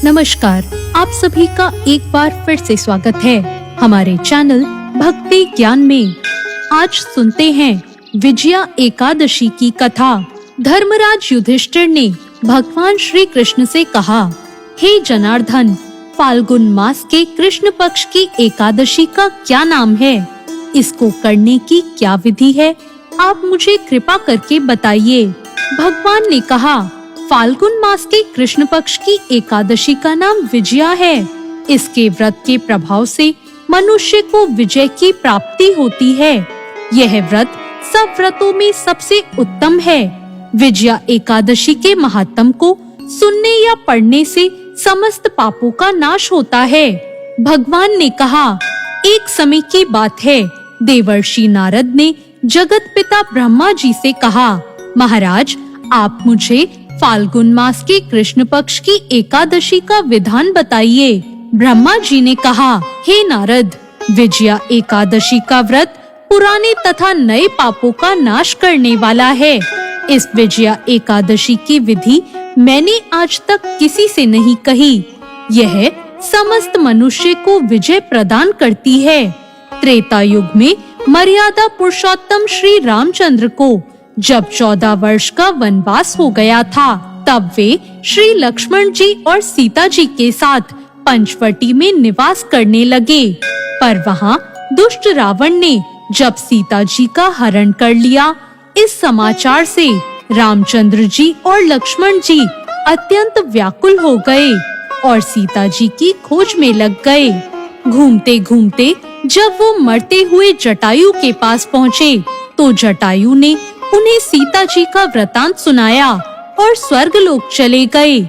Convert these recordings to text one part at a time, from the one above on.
नमस्कार, आप सभी का एक बार फिर से स्वागत है हमारे चैनल भक्ति ज्ञान में। आज सुनते हैं विजया एकादशी की कथा। धर्मराज युधिष्ठिर ने भगवान श्री कृष्ण से कहा, हे जनार्दन, फाल्गुन मास के कृष्ण पक्ष की एकादशी का क्या नाम है? इसको करने की क्या विधि है? आप मुझे कृपा करके बताइए। भगवान ने कहा, फाल्गुन मास के कृष्ण पक्ष की एकादशी का नाम विजया है। इसके व्रत के प्रभाव से मनुष्य को विजय की प्राप्ति होती है। यह व्रत सब व्रतों में सबसे उत्तम है। विजया एकादशी के महात्म को सुनने या पढ़ने से समस्त पापों का नाश होता है। भगवान ने कहा, एक समय की बात है, देवर्षि नारद ने जगत पिता ब्रह्मा जी से कहा, महाराज, आप मुझे फाल्गुन मास के कृष्ण पक्ष की एकादशी का विधान बताइए। ब्रह्मा जी ने कहा, हे नारद, विजया एकादशी का व्रत पुराने तथा नए पापों का नाश करने वाला है। इस विजया एकादशी की विधि मैंने आज तक किसी से नहीं कही। यह समस्त मनुष्य को विजय प्रदान करती है। त्रेता युग में मर्यादा पुरुषोत्तम श्री रामचंद्र को जब 14 वर्ष का वनवास हो गया था, तब वे श्री लक्ष्मण जी और सीता जी के साथ पंचवटी में निवास करने लगे। पर वहाँ दुष्ट रावण ने जब सीता जी का हरण कर लिया, इस समाचार से रामचंद्र जी और लक्ष्मण जी अत्यंत व्याकुल हो गए और सीता जी की खोज में लग गए। घूमते घूमते जब वो मरते हुए जटायु के पास पहुँचे, तो जटायु ने उन्हें सीता जी का वृतांत सुनाया और स्वर्गलोक चले गए।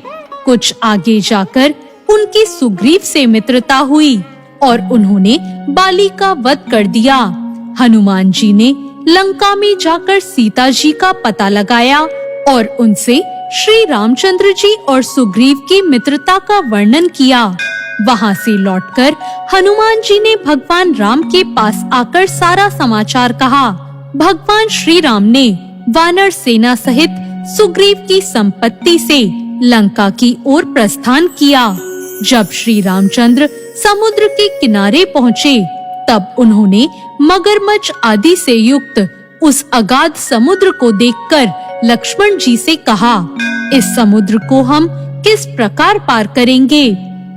कुछ आगे जाकर उनकी सुग्रीव से मित्रता हुई और उन्होंने बाली का वध कर दिया। हनुमान जी ने लंका में जाकर सीता जी का पता लगाया और उनसे श्री रामचंद्र जी और सुग्रीव की मित्रता का वर्णन किया। वहां से लौटकर हनुमान जी ने भगवान राम के पास आकर सारा समाचार कहा। भगवान श्री राम ने वानर सेना सहित सुग्रीव की संपत्ति से लंका की ओर प्रस्थान किया। जब श्री रामचंद्र समुद्र के किनारे पहुँचे, तब उन्होंने मगरमच्छ आदि से युक्त उस अगाध समुद्र को देखकर लक्ष्मण जी से कहा, इस समुद्र को हम किस प्रकार पार करेंगे?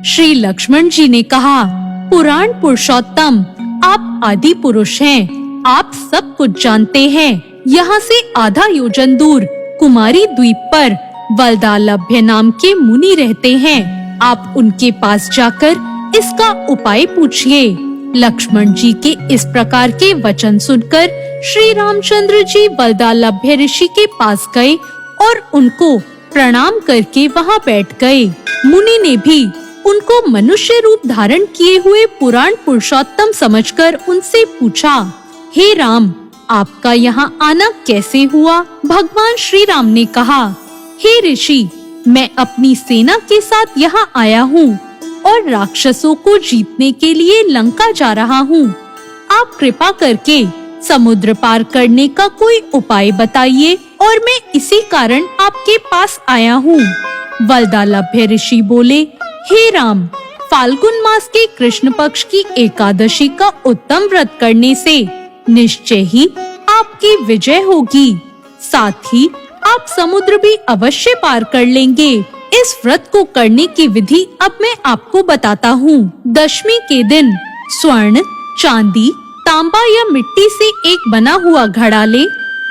श्री लक्ष्मण जी ने कहा, पुराण पुरुषोत्तम, आप आदि पुरुष हैं। आप सब कुछ जानते हैं। यहाँ से आधा योजन दूर कुमारी द्वीप पर वल्दालभ्य नाम के मुनि रहते हैं। आप उनके पास जाकर इसका उपाय पूछिए। लक्ष्मण जी के इस प्रकार के वचन सुनकर श्री रामचंद्र जी वल्दालभ्य ऋषि के पास गए और उनको प्रणाम करके वहाँ बैठ गए। मुनि ने भी उनको मनुष्य रूप धारण किए हुए पुराण पुरुषोत्तम समझकर उनसे पूछा, हे राम, आपका यहाँ आना कैसे हुआ? भगवान श्री राम ने कहा, हे ऋषि, मैं अपनी सेना के साथ यहाँ आया हूँ और राक्षसों को जीतने के लिए लंका जा रहा हूँ। आप कृपा करके समुद्र पार करने का कोई उपाय बताइए और मैं इसी कारण आपके पास आया हूँ। वल्दालभ्य ऋषि बोले, हे राम, फाल्गुन मास के कृष्ण पक्ष की एकादशी का उत्तम व्रत करने से निश्चय ही आपकी विजय होगी। साथ ही आप समुद्र भी अवश्य पार कर लेंगे। इस व्रत को करने की विधि अब मैं आपको बताता हूँ। दशमी के दिन स्वर्ण, चांदी, तांबा या मिट्टी से एक बना हुआ घड़ा ले।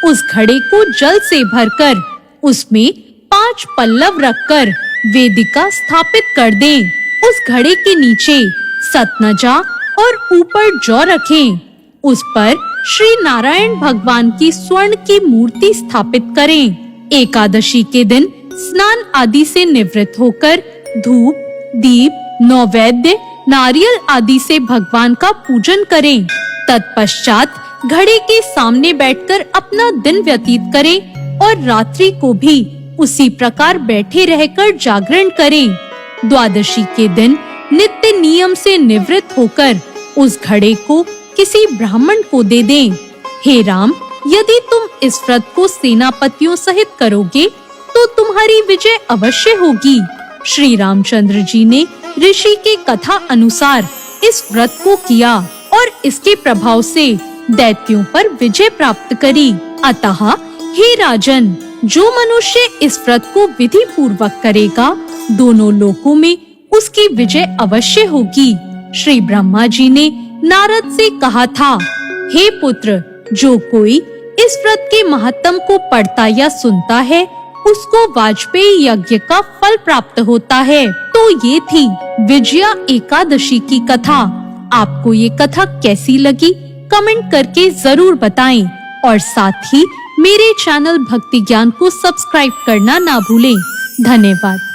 उस घड़े को जल से भरकर उसमें 5 पल्लव रखकर वेदिका स्थापित कर दें। उस घड़े के नीचे सतनजा और ऊपर जौ रखें। उस पर श्री नारायण भगवान की स्वर्ण की मूर्ति स्थापित करें। एकादशी के दिन स्नान आदि से निवृत्त होकर धूप, दीप, नैवेद्य, नारियल आदि से भगवान का पूजन करें। तत्पश्चात घड़े के सामने बैठकर अपना दिन व्यतीत करें और रात्रि को भी उसी प्रकार बैठे रहकर जागरण करें। द्वादशी के दिन नित्य नियम से निवृत्त होकर उस घड़े को किसी ब्राह्मण को दे दें। हे राम, यदि तुम इस व्रत को सेनापतियों सहित करोगे तो तुम्हारी विजय अवश्य होगी। श्री रामचंद्र जी ने ऋषि के कथा अनुसार इस व्रत को किया और इसके प्रभाव से दैत्यों पर विजय प्राप्त करी। अतः हे राजन, जो मनुष्य इस व्रत को विधि पूर्वक करेगा, दोनों लोकों में उसकी विजय अवश्य होगी। श्री ब्रह्मा जी ने नारद से कहा था, हे पुत्र, जो कोई इस व्रत के महत्तम को पढ़ता या सुनता है, उसको वाजपेयी यज्ञ का फल प्राप्त होता है। तो ये थी विजया एकादशी की कथा। आपको ये कथा कैसी लगी, कमेंट करके जरूर बताएं और साथ ही मेरे चैनल भक्ति ज्ञान को सब्सक्राइब करना ना भूलें। धन्यवाद।